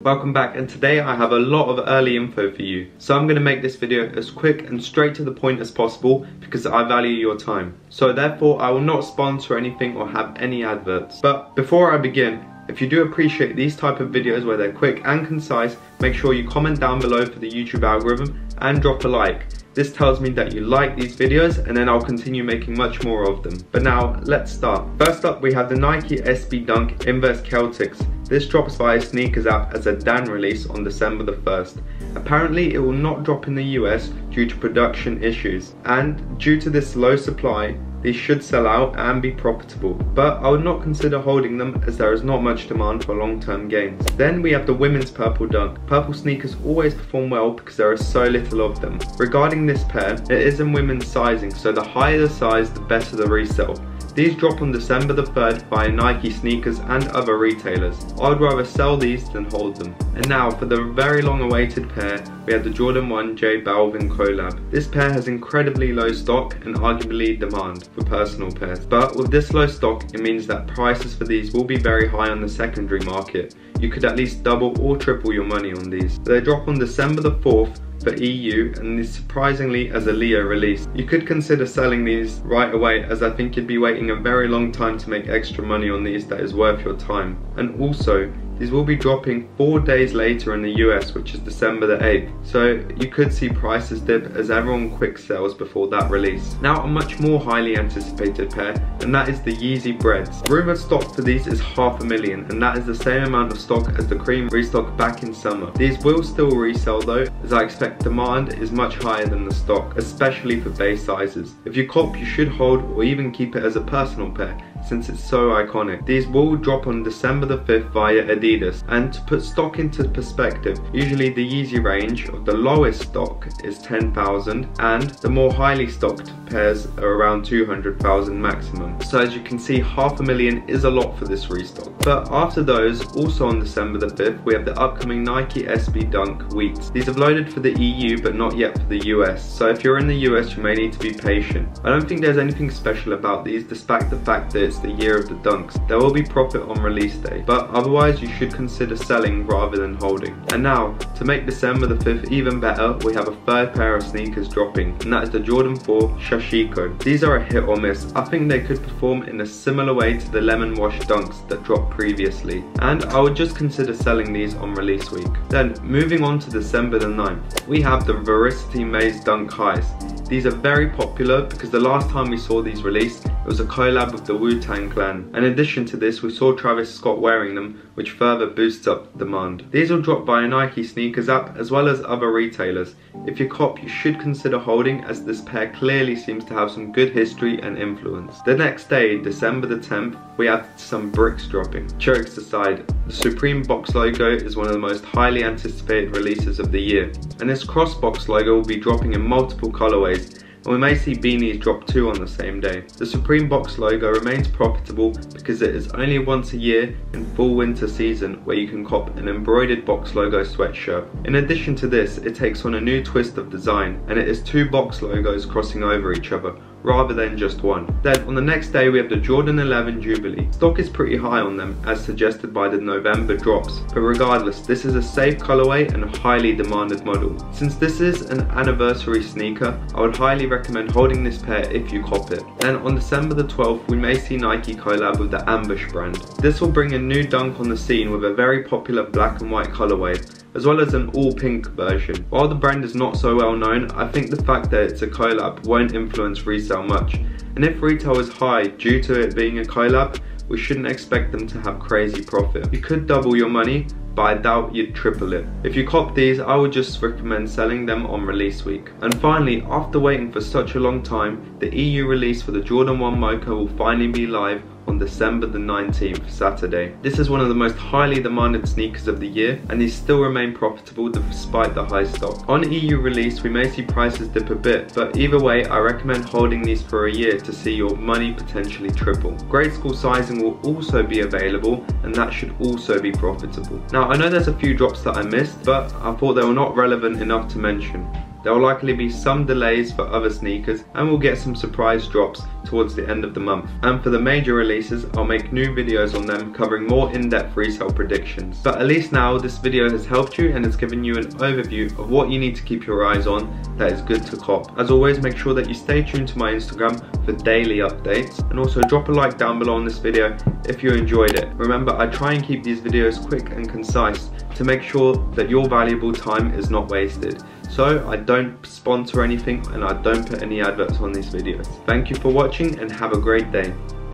Welcome back, and today I have a lot of early info for you. So I'm going to make this video as quick and straight to the point as possible because I value your time. So therefore I will not sponsor anything or have any adverts. But before I begin, if you do appreciate these type of videos where they're quick and concise, make sure you comment down below for the YouTube algorithm and drop a like. This tells me that you like these videos and then I'll continue making much more of them. But now, let's start. First up, we have the Nike SB Dunk Inverse Celtics. This drops via Sneakers app as a Dan release on December the 1st. Apparently it will not drop in the US due to production issues, and due to this low supply, these should sell out and be profitable, but I would not consider holding them as there is not much demand for long-term gains. Then we have the women's purple dunk. Purple sneakers always perform well because there is so little of them. Regarding this pair, it is in women's sizing, so the higher the size, the better the resell. These drop on December the 3rd via Nike sneakers and other retailers. I would rather sell these than hold them. And now for the very long awaited pair, we have the Jordan 1 J Balvin collab. This pair has incredibly low stock and arguably demand for personal pairs. But with this low stock, it means that prices for these will be very high on the secondary market. You could at least double or triple your money on these. They drop on December the 4th for EU and is surprisingly as a Leo release. You could consider selling these right away, as I think you'd be waiting a very long time to make extra money on these that is worth your time. And also, these will be dropping 4 days later in the US, which is December the 8th. So you could see prices dip as everyone quick sells before that release. Now a much more highly anticipated pair, and that is the Yeezy Breads. Rumored stock for these is 500,000, and that is the same amount of stock as the Cream restock back in summer. These will still resell though, as I expect demand is much higher than the stock, especially for base sizes. If you cop, you should hold or even keep it as a personal pair, since it's so iconic. These will drop on December the 5th via Adidas. And to put stock into perspective, usually the Yeezy range of the lowest stock is 10,000 and the more highly stocked pairs are around 200,000 maximum. So as you can see, 500,000 is a lot for this restock. But after those, also on December the 5th, we have the upcoming Nike SB Dunk Wheats. These have loaded for the EU but not yet for the US. So if you're in the US, you may need to be patient. I don't think there's anything special about these despite the fact that it's the year of the dunks. There will be profit on release day, but otherwise you should consider selling rather than holding. And now, to make December the 5th even better, we have a third pair of sneakers dropping, and that is the Jordan 4 Shashiko. These are a hit or miss. I think they could perform in a similar way to the lemon wash dunks that dropped previously, and I would just consider selling these on release week. Then, moving on to December the 9th, we have the Veracity Maze Dunk Highs. These are very popular because the last time we saw these released, it was a collab with the Wu-Tang Clan. In addition to this, we saw Travis Scott wearing them, which further boosts up demand. These will drop via Nike sneakers app as well as other retailers. If you cop, you should consider holding, as this pair clearly seems to have some good history and influence. The next day, December the 10th, we have some bricks dropping. Jokes aside, the Supreme box logo is one of the most highly anticipated releases of the year, and this cross box logo will be dropping in multiple colorways, and we may see beanies drop too on the same day. The Supreme box logo remains profitable because it is only once a year in full winter season where you can cop an embroidered box logo sweatshirt. In addition to this, it takes on a new twist of design, and it is 2 box logos crossing over each other, rather than just one. Then on the next day we have the Jordan 11 Jubilee. Stock is pretty high on them as suggested by the November drops, but regardless, this is a safe colorway and a highly demanded model. Since this is an anniversary sneaker, I would highly recommend holding this pair if you cop it. Then on December the 12th, we may see Nike collab with the Ambush brand. This will bring a new dunk on the scene with a very popular black and white colorway, as well as an all pink version. While the brand is not so well known, I think the fact that it's a collab won't influence resale much, and if retail is high due to it being a collab, we shouldn't expect them to have crazy profit. You could double your money, but I doubt you'd triple it. If you cop these, I would just recommend selling them on release week. And finally, after waiting for such a long time, the EU release for the Jordan 1 Mocha will finally be live on December the 19th, Saturday. This is one of the most highly demanded sneakers of the year, and these still remain profitable despite the high stock. On EU release, we may see prices dip a bit, but either way, I recommend holding these for a year to see your money potentially triple. Grade school sizing will also be available, and that should also be profitable. Now, I know there's a few drops that I missed, but I thought they were not relevant enough to mention. There will likely be some delays for other sneakers, and we'll get some surprise drops towards the end of the month. And for the major releases, I'll make new videos on them covering more in-depth resale predictions. But at least now this video has helped you and has given you an overview of what you need to keep your eyes on that is good to cop. As always, make sure that you stay tuned to my Instagram for daily updates, and also drop a like down below on this video if you enjoyed it. Remember, I try and keep these videos quick and concise to make sure that your valuable time is not wasted. So I don't sponsor anything and I don't put any adverts on these videos. Thank you for watching and have a great day.